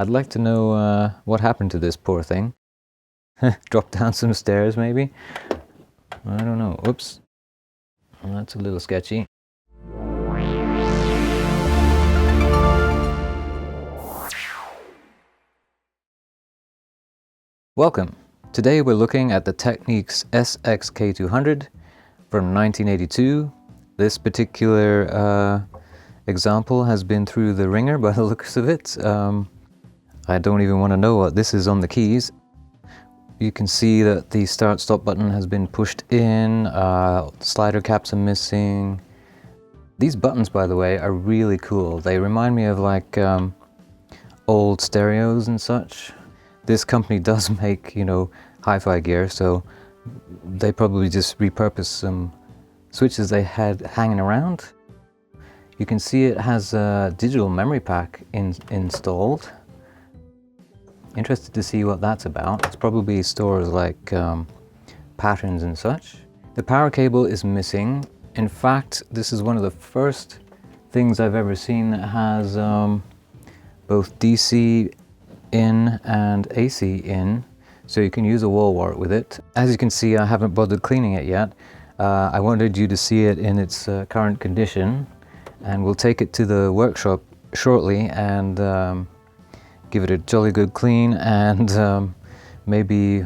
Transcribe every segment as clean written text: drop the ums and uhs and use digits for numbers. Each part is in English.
I'd like to know what happened to this poor thing. Dropped down some stairs maybe? I don't know. Oops. Well, that's a little sketchy. Welcome. Today we're looking at the Technics SX-K200 from 1982. This particular example has been through the ringer by the looks of it. I don't even want to know what this is on the keys. You can see that the start-stop button has been pushed in, slider caps are missing. These buttons, by the way, are really cool. They remind me of like old stereos and such. This company does make, you know, hi-fi gear, so they probably just repurposed some switches they had hanging around. You can see it has a digital memory pack installed. Interested to see what that's about. It's probably stores like patterns and such. The power cable is missing. In fact, this is one of the first things I've ever seen that has both DC in and AC in, so you can use a wall wart with it. As you can see, I haven't bothered cleaning it yet. I wanted you to see it in its current condition, and we'll take it to the workshop shortly and give it a jolly good clean and maybe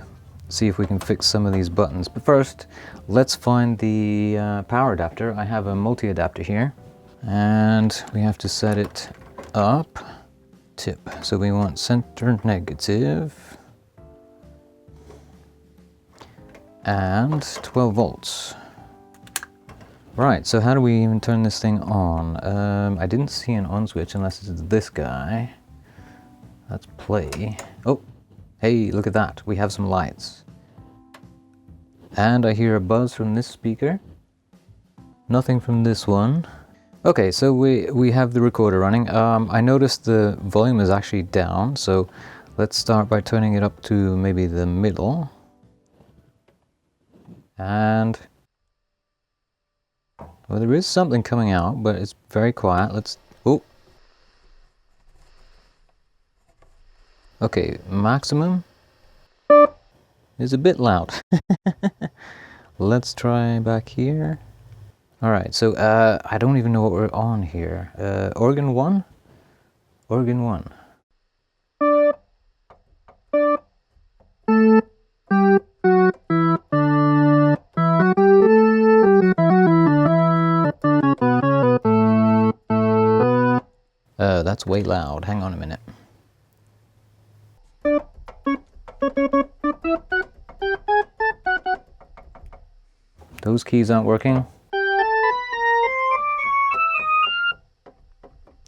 see if we can fix some of these buttons. But first, let's find the power adapter. I have a multi-adapter here, and we have to set it up. Tip. So we want center negative and 12 volts. Right, so how do we even turn this thing on? I didn't see an on switch unless it's this guy. Let's play. Oh, hey, look at that. We have some lights. And I hear a buzz from this speaker. Nothing from this one. Okay, so we have the recorder running. I noticed the volume is actually down, so let's start by turning it up to maybe the middle. And well, there is something coming out, but it's very quiet. Let's, oh. Okay, maximum is a bit loud. Let's try back here. All right, so I don't even know what we're on here. Organ 1? Organ 1. That's way loud. Hang on a minute. Those keys aren't working.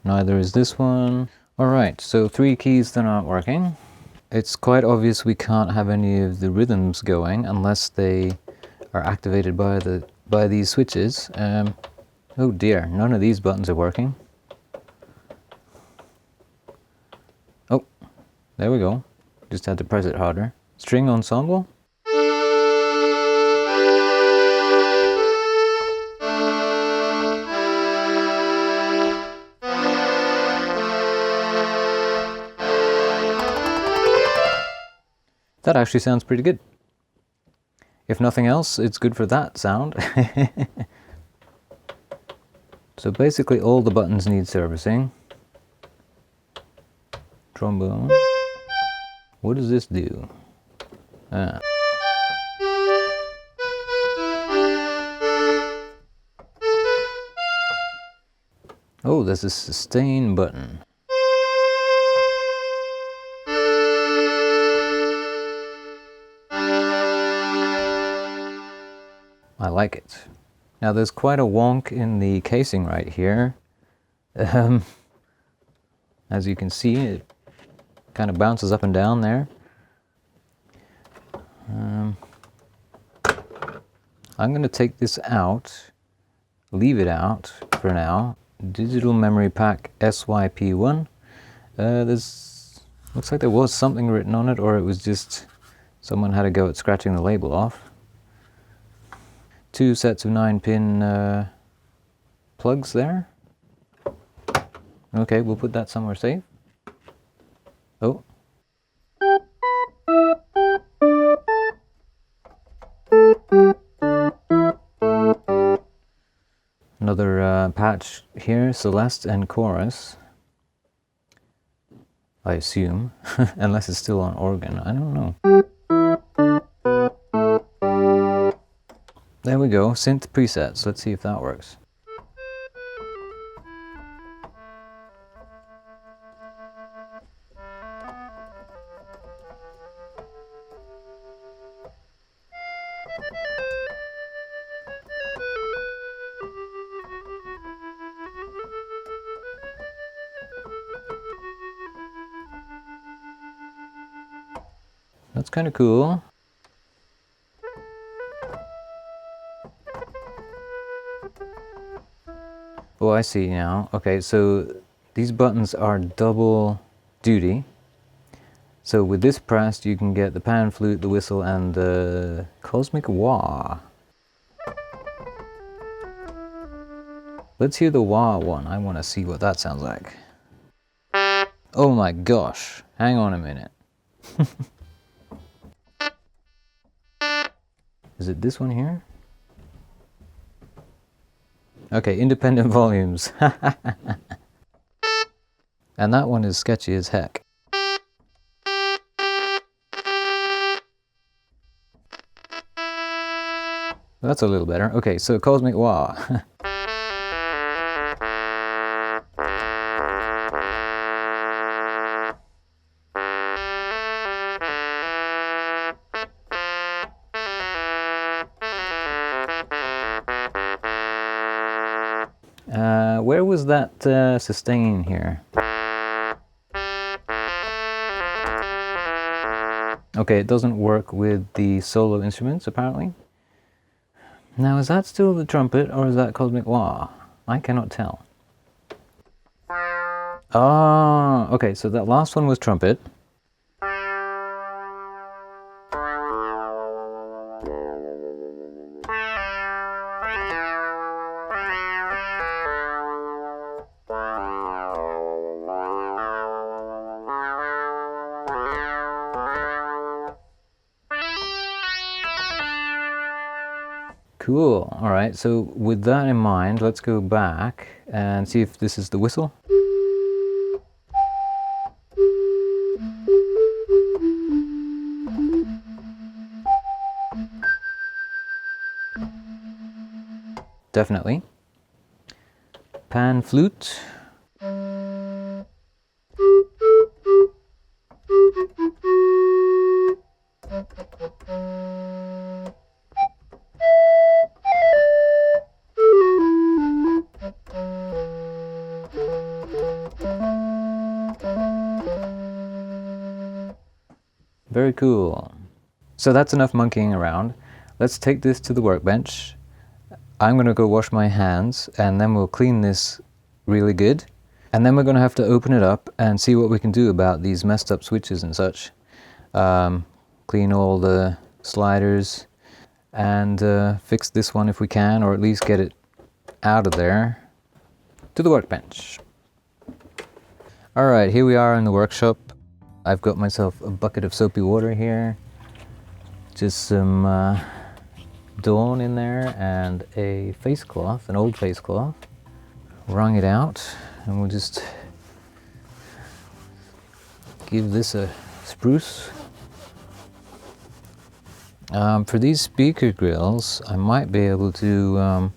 Neither is this one. Alright, so 3 keys that aren't working. It's quite obvious we can't have any of the rhythms going unless they are activated by these switches. Oh dear, none of these buttons are working. Oh, there we go. Just had to press it harder. String ensemble. That actually sounds pretty good. If nothing else, it's good for that sound. So basically all the buttons need servicing. Trombone. What does this do? Oh, there's a sustain button. I like it. Now there's quite a wonk in the casing right here. As you can see, it kind of bounces up and down there. I'm going to take this out, leave it out for now. Digital memory pack SYP1. Looks like there was something written on it, or it was just someone had a go at scratching the label off. 2 sets of 9-pin plugs there. Okay, we'll put that somewhere safe. Oh. Another patch here, Celeste and Chorus. I assume, unless it's still on organ, I don't know. There we go, synth presets, let's see if that works. That's kind of cool. Oh, I see now. Okay, so these buttons are double duty. So with this pressed, you can get the pan flute, the whistle, and the cosmic wah. Let's hear the wah one. I want to see what that sounds like. Oh my gosh. Hang on a minute. Is it this one here? Okay, independent volumes. And that one is sketchy as heck. That's a little better. Okay, so cosmic wah. Where was that sustain here? Okay, it doesn't work with the solo instruments, apparently. Now, is that still the trumpet, or is that cosmic wah? I cannot tell. Ah, okay, so that last one was trumpet. Cool. All right, so with that in mind, let's go back and see if this is the whistle. Definitely. Pan flute. Very cool. So that's enough monkeying around. Let's take this to the workbench. I'm gonna go wash my hands and then we'll clean this really good. And then we're gonna have to open it up and see what we can do about these messed up switches and such. Clean all the sliders and fix this one if we can, or at least get it out of there to the workbench. All right, here we are in the workshop. I've got myself a bucket of soapy water here, just some Dawn in there and a face cloth, an old face cloth. Wrung it out and we'll just give this a spruce. For these speaker grills, I might be able to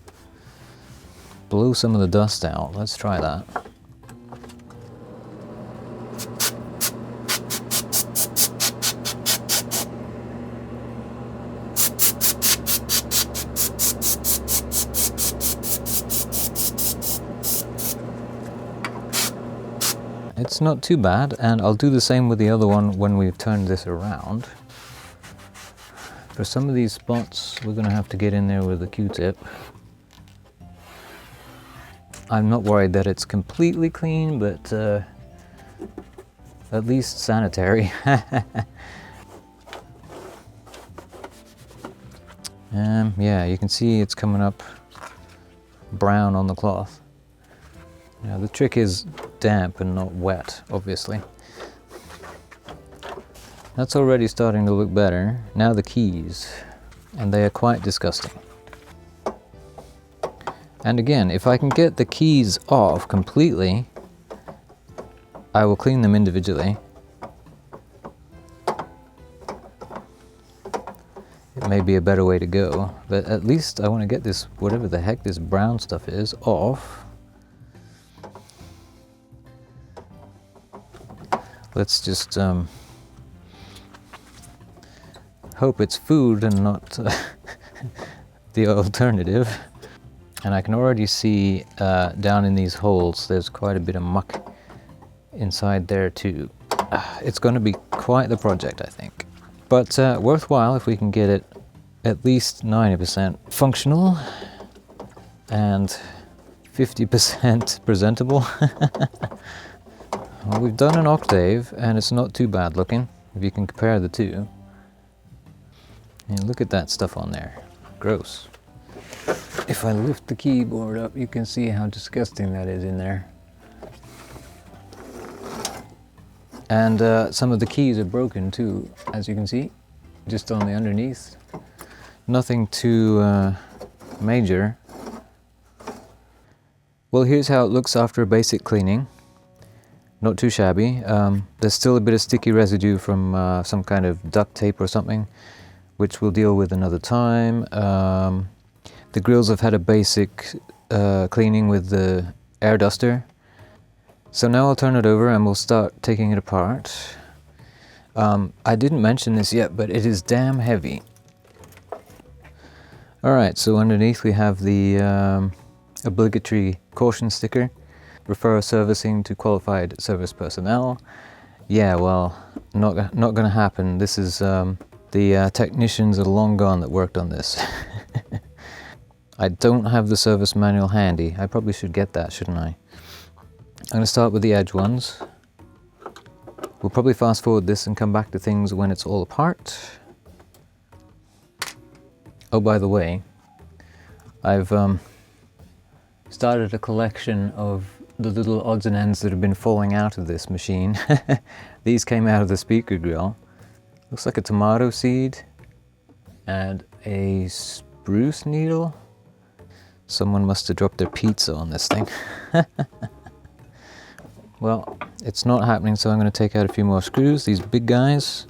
blow some of the dust out. Let's try that. It's not too bad, and I'll do the same with the other one when we've turned this around. For some of these spots, we're going to have to get in there with a Q-tip. I'm not worried that it's completely clean, but at least sanitary. Yeah, you can see it's coming up brown on the cloth. Now the trick is damp and not wet, obviously. That's already starting to look better. Now the keys, and they are quite disgusting. And again, if I can get the keys off completely, I will clean them individually. It may be a better way to go, but at least I want to get this, whatever the heck this brown stuff is, off. Let's just hope it's food and not the alternative. And I can already see down in these holes there's quite a bit of muck inside there too. It's going to be quite the project, I think. But worthwhile if we can get it at least 90% functional and 50% presentable. Well, we've done an octave and it's not too bad looking if you can compare the two. And look at that stuff on there. Gross. If I lift the keyboard up, you can see how disgusting that is in there. And some of the keys are broken too, as you can see, just on the underneath. Nothing too major. Well, here's how it looks after a basic cleaning. Not too shabby. There's still a bit of sticky residue from some kind of duct tape or something, which we'll deal with another time. The grills have had a basic cleaning with the air duster. So now I'll turn it over and we'll start taking it apart. I didn't mention this yet, but it is damn heavy. Alright, so underneath we have the obligatory caution sticker. Refer servicing to qualified service personnel. Yeah, well, not gonna happen. This is, the technicians are long gone that worked on this. I don't have the service manual handy. I probably should get that, shouldn't I? I'm going to start with the edge ones. We'll probably fast forward this and come back to things when it's all apart. Oh, by the way, I've started a collection of the little odds and ends that have been falling out of this machine. These came out of the speaker grill. Looks like a tomato seed and a spruce needle. Someone must have dropped their pizza on this thing. Well, it's not happening, so I'm going to take out a few more screws, these big guys.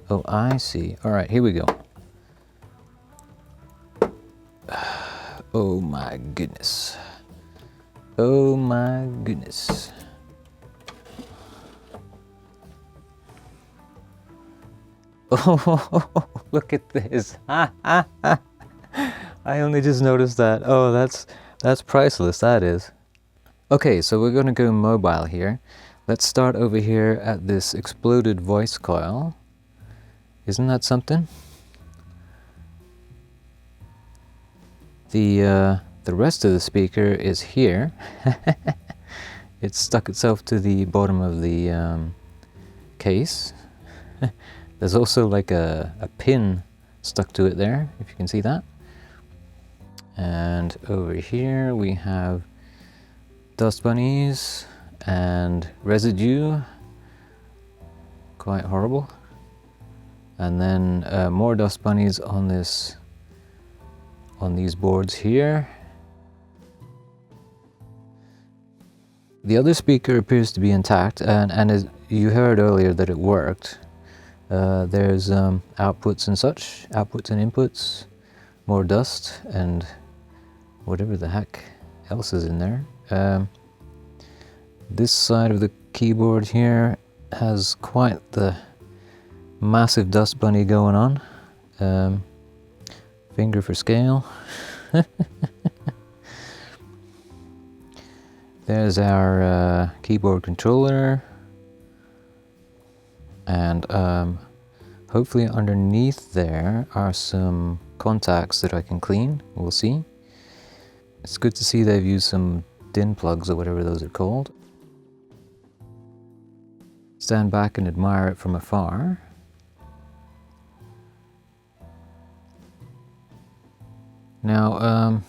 Oh, I see. Alright, here we go. Oh my goodness. Oh my goodness. Oh, look at this. I only just noticed that. Oh, that's priceless, that is. Okay, so we're going to go mobile here. Let's start over here at this exploded voice coil. Isn't that something? The rest of the speaker is here. It's stuck itself to the bottom of the case. There's also like a pin stuck to it there, if you can see that. And over here we have dust bunnies and residue. Quite horrible. And then more dust bunnies on these boards here. The other speaker appears to be intact, and as you heard earlier that it worked. There's outputs and such, outputs and inputs, more dust and whatever the heck else is in there. This side of the keyboard here has quite the massive dust bunny going on. Finger for scale. There's our keyboard controller. And hopefully underneath there are some contacts that I can clean. We'll see. It's good to see they've used some DIN plugs or whatever those are called. Stand back and admire it from afar. Now,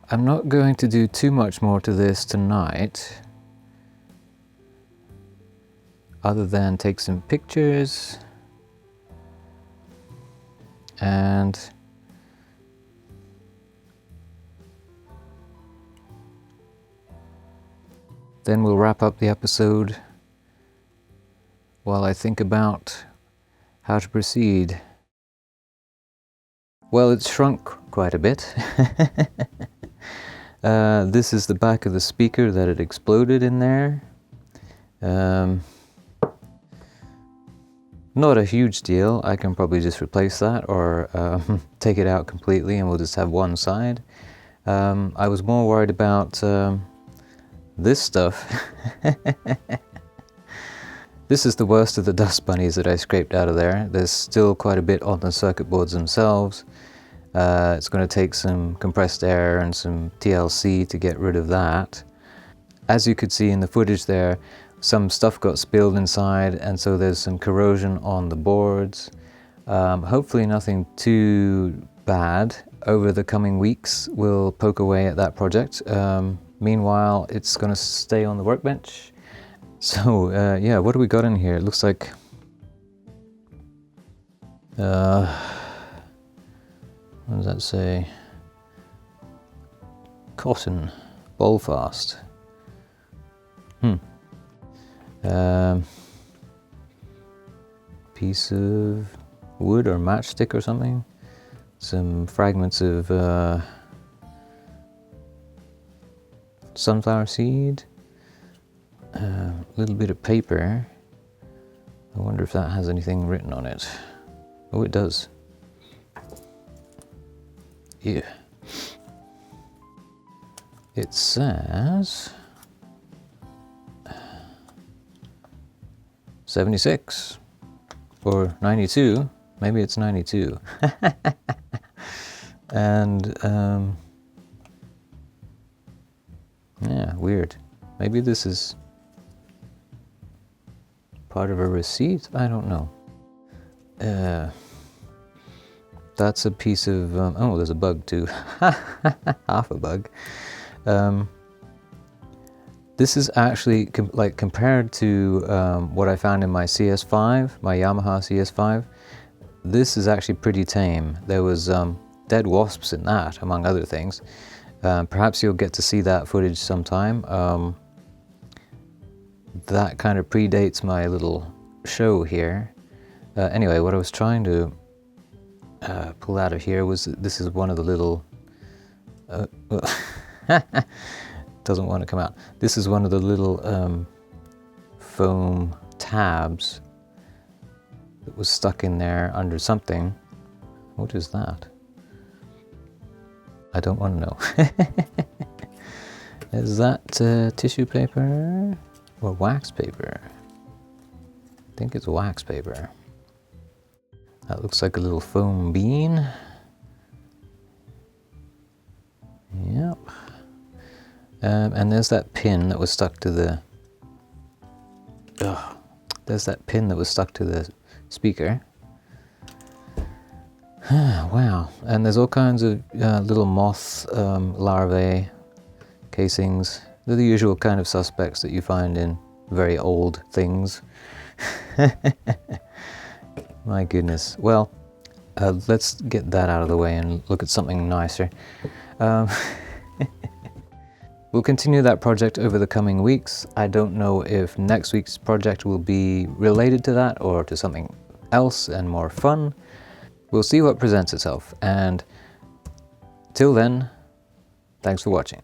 I'm not going to do too much more to this tonight. other than take some pictures and then we'll wrap up the episode while I think about how to proceed. Well, it's shrunk quite a bit. This is the back of the speaker that had exploded in there. Not a huge deal. I can probably just replace that or take it out completely and we'll just have one side. I was more worried about this stuff. This is the worst of the dust bunnies that I scraped out of there. There's still quite a bit on the circuit boards themselves. It's going to take some compressed air and some TLC to get rid of that. As you could see in the footage there, some stuff got spilled inside and so there's some corrosion on the boards. Hopefully nothing too bad. Over the coming weeks we'll poke away at that project. Meanwhile, it's going to stay on the workbench. So yeah, what do we got in here? It looks like what does that say? Cotton, Bullfast. Piece of wood or matchstick or something. Some fragments of sunflower seed. A little bit of paper. I wonder if that has anything written on it. Oh, it does. Yeah. It says 76 or 92. Maybe it's 92. And yeah, weird. Maybe this is part of a receipt? I don't know. That's a piece of, oh, there's a bug too. Half a bug. This is actually, like, compared to what I found in my CS5, my Yamaha CS5, this is actually pretty tame. There was dead wasps in that, among other things. Perhaps you'll get to see that footage sometime. That kind of predates my little show here. Anyway, what I was trying to pull out of here was, this is one of the little doesn't want to come out. This is one of the little foam tabs that was stuck in there under something. What is that? I don't want to know. Is that tissue paper or wax paper? I think it's wax paper. That looks like a little foam bean. Yep. And there's that pin that was stuck to the... There's that pin that was stuck to the speaker. Wow. And there's all kinds of little moth larvae casings. They're the usual kind of suspects that you find in very old things. My goodness. Well, let's get that out of the way and look at something nicer. We'll continue that project over the coming weeks. I don't know if next week's project will be related to that or to something else and more fun. We'll see what presents itself, and till then, thanks for watching.